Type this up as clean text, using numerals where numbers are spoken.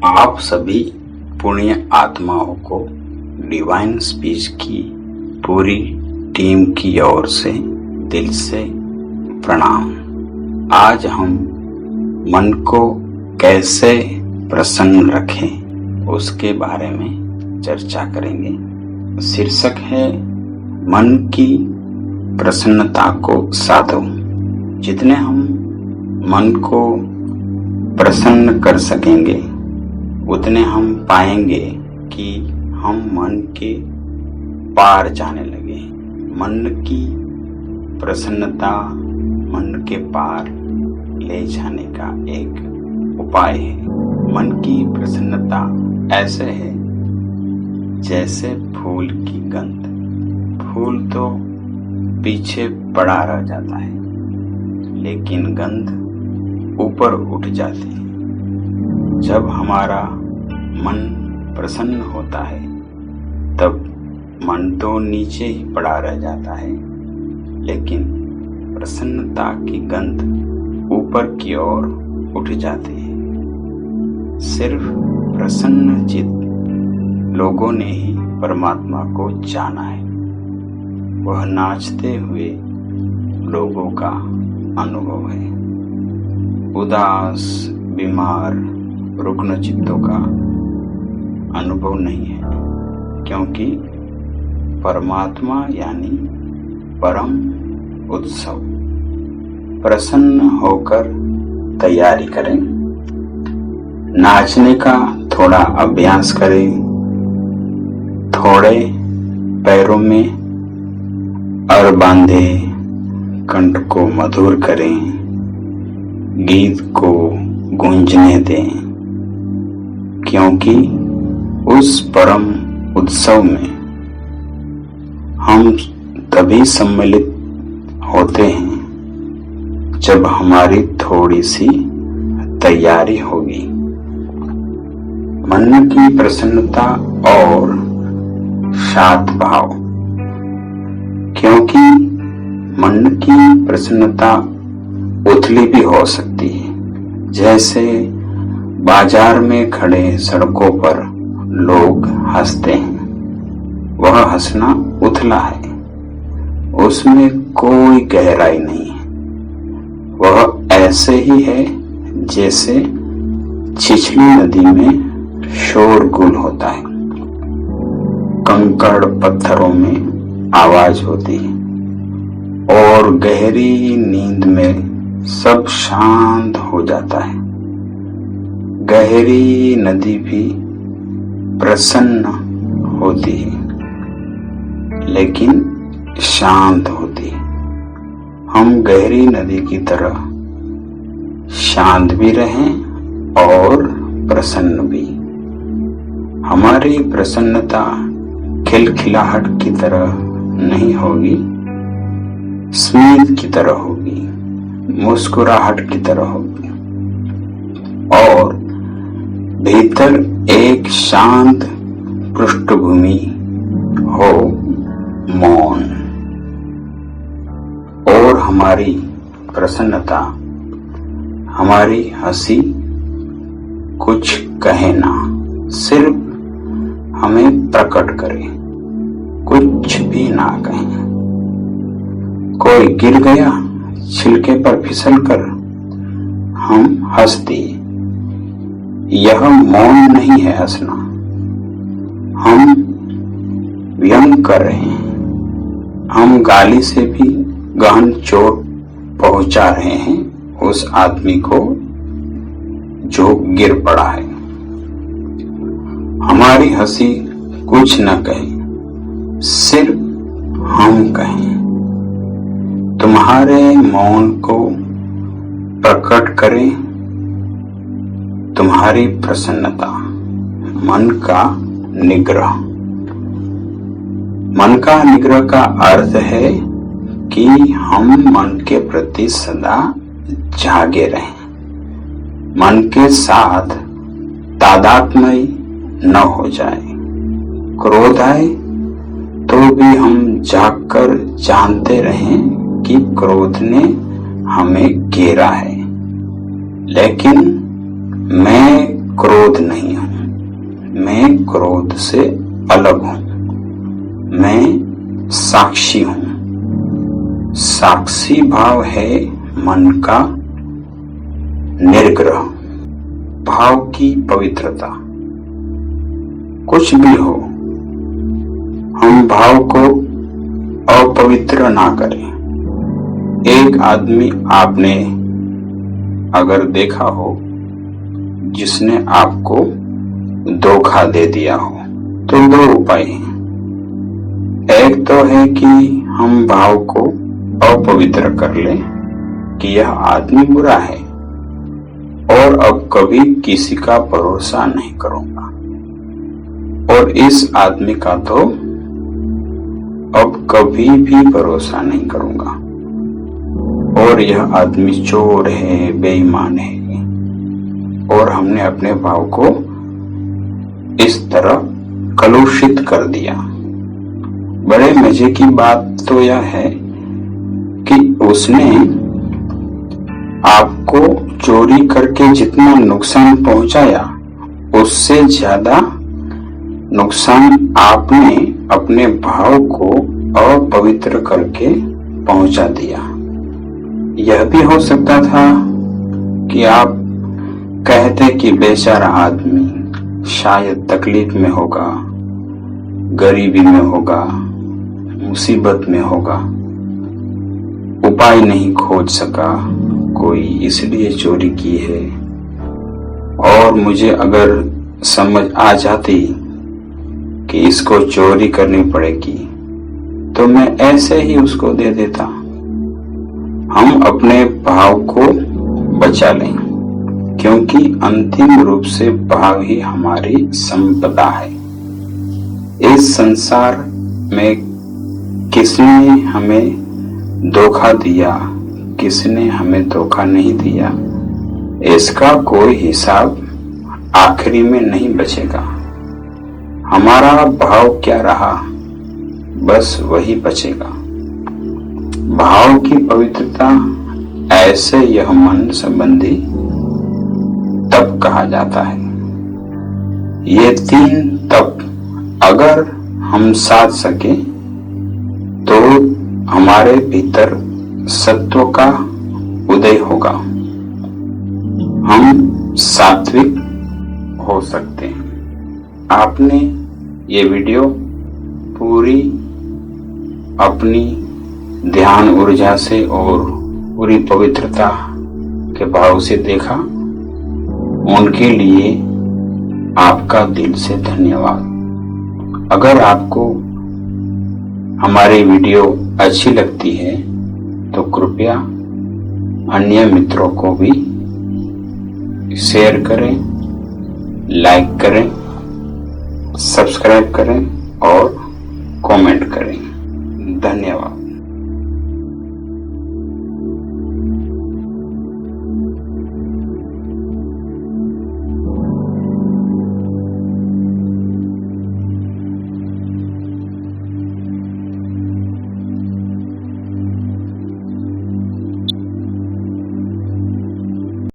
आप सभी पुण्य आत्माओं को डिवाइन स्पीच की पूरी टीम की ओर से दिल से प्रणाम। आज हम मन को कैसे प्रसन्न रखें उसके बारे में चर्चा करेंगे। शीर्षक है मन की प्रसन्नता को साधो। जितने हम मन को प्रसन्न कर सकेंगे उतने हम पाएंगे कि हम मन के पार जाने लगे। मन की प्रसन्नता मन के पार ले जाने का एक उपाय है। मन की प्रसन्नता ऐसे है जैसे फूल की गंध। फूल तो पीछे पड़ा रह जाता है लेकिन गंध ऊपर उठ जाती है। जब हमारा मन प्रसन्न होता है तब मन तो नीचे ही पड़ा रह जाता है लेकिन प्रसन्नता की गंध ऊपर की ओर उठ जाती है। सिर्फ प्रसन्न चित्त लोगों ने ही परमात्मा को जाना है। वह नाचते हुए लोगों का अनुभव है। उदास, बीमार, रुग्ण चित्तों का अनुभव नहीं है, क्योंकि परमात्मा यानी परम उत्सव। प्रसन्न होकर तैयारी करें। नाचने का थोड़ा अभ्यास करें। थोड़े पैरों में अर बांधे, कंठ को मधुर करें, गीत को गूंजने दें, क्योंकि उस परम उत्सव में हम तभी सम्मिलित होते हैं जब हमारी थोड़ी सी तैयारी होगी। मन की प्रसन्नता और शांत भाव, क्योंकि मन की प्रसन्नता उथली भी हो सकती है। जैसे बाजार में खड़े सड़कों पर लोग हंसते हैं, वह हंसना उथला है, उसमें कोई गहराई नहीं है। वह ऐसे ही है जैसे छिछली नदी में शोरगुल होता है, कंकड़ पत्थरों में आवाज होती है और गहरी नींद में सब शांत हो जाता है। गहरी नदी भी प्रसन्न होती है लेकिन शांत होती है। हम गहरी नदी की तरह शांत भी रहें और प्रसन्न भी। हमारी प्रसन्नता खिलखिलाहट की तरह नहीं होगी, स्मित की तरह होगी, मुस्कुराहट की तरह होगी और भीतर एक शांत पृष्ठभूमि हो, मौन। और हमारी प्रसन्नता, हमारी हंसी कुछ कहे ना, सिर्फ हमें प्रकट करे, कुछ भी ना कहे। कोई गिर गया, छिलके पर फिसलकर हम हंस दिए। यह मौन नहीं है हंसना, हम व्यंग कर रहे हैं। हम गाली से भी गहन चोट पहुंचा रहे हैं उस आदमी को जो गिर पड़ा है। हमारी हंसी कुछ न कहे, सिर्फ हम कहें। तुम्हारे मौन को प्रकट करें तुम्हारी प्रसन्नता, मन का निग्रह। मन का निग्रह का अर्थ है कि हम मन के प्रति सदा जागे रहें, मन के साथ तादात्म्य न हो जाए। क्रोध आए तो भी हम जागकर जानते रहें कि क्रोध ने हमें घेरा है, लेकिन मैं क्रोध नहीं हूं, मैं क्रोध से अलग हूं, मैं साक्षी हूं। साक्षी भाव है मन का निर्ग्रह, भाव की पवित्रता। कुछ भी हो, हम भाव को अपवित्र ना करें। एक आदमी आपने अगर देखा हो जिसने आपको धोखा दे दिया हो, तो दो उपाय हैं। एक तो है कि हम भाव को अपवित्र कर लें कि यह आदमी बुरा है और अब कभी किसी का भरोसा नहीं करूंगा, और इस आदमी का तो अब कभी भी भरोसा नहीं करूंगा, और यह आदमी चोर है, बेईमान है, और हमने अपने भाव को इस तरह कलुषित कर दिया। बड़े मजे की बात तो यह है कि उसने आपको चोरी करके जितना नुकसान पहुंचाया, उससे ज्यादा नुकसान आपने अपने भाव को अपवित्र करके पहुंचा दिया। यह भी हो सकता था कि आप कहते कि बेचारा आदमी शायद तकलीफ में होगा, गरीबी में होगा, मुसीबत में होगा, उपाय नहीं खोज सका कोई, इसलिए चोरी की है। और मुझे अगर समझ आ जाती कि इसको चोरी करनी पड़ेगी तो मैं ऐसे ही उसको दे देता। हम अपने भाव को बचा लें, क्योंकि अंतिम रूप से भाव ही हमारी संपदा है। इस संसार में किसने हमें धोखा दिया, किसने हमें धोखा नहीं दिया, इसका कोई हिसाब आखिरी में नहीं बचेगा। हमारा भाव क्या रहा, बस वही बचेगा। भाव की पवित्रता, ऐसे यह मन संबंधी तप कहा जाता है। ये 3 तप अगर हम साध सके तो हमारे भीतर सत्व का उदय होगा, हम सात्विक हो सकते हैं। आपने ये वीडियो पूरी अपनी ध्यान ऊर्जा से और पूरी पवित्रता के भाव से देखा, उनके लिए आपका दिल से धन्यवाद। अगर आपको हमारी वीडियो अच्छी लगती है तो कृपया अन्य मित्रों को भी शेयर करें, लाइक करें, सब्सक्राइब करें और कमेंट करें।